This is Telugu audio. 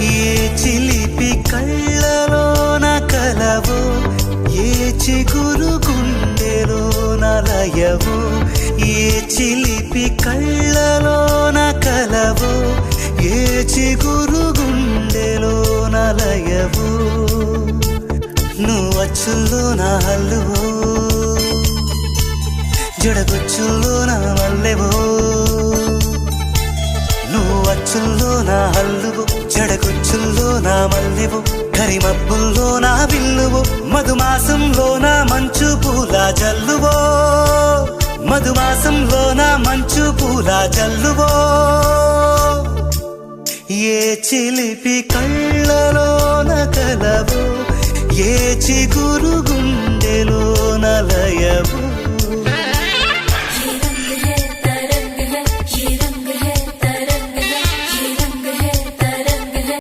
ఏ చిలిపి కళ్ళలోన కలవో, ఏ చిగురు గుండెలోన లయవో, ఏ చిలిపి కళ్ళలోన కలవో, ఏ చిగురు గుండెలోన లయవో, నువ్వు అచ్చుల్లో నా హల్లువో, జడగొచ్చుల్లో నా మల్లెవో, నువ్వు అచ్చుల్లో నా హల్లువో, జడగొచ్చుల్లో నా మల్లెవో, కరిమబ్బుల్లో నా విల్లువో, మధుమాసంలో నా మంచు పూల జల్లువో, మధుమాసంలో నా మంచు పూల జల్లువో, ఏ చిలిపి కళ్ళలోన కలవో, ఏ చిగురు గుండెలోన లయవో.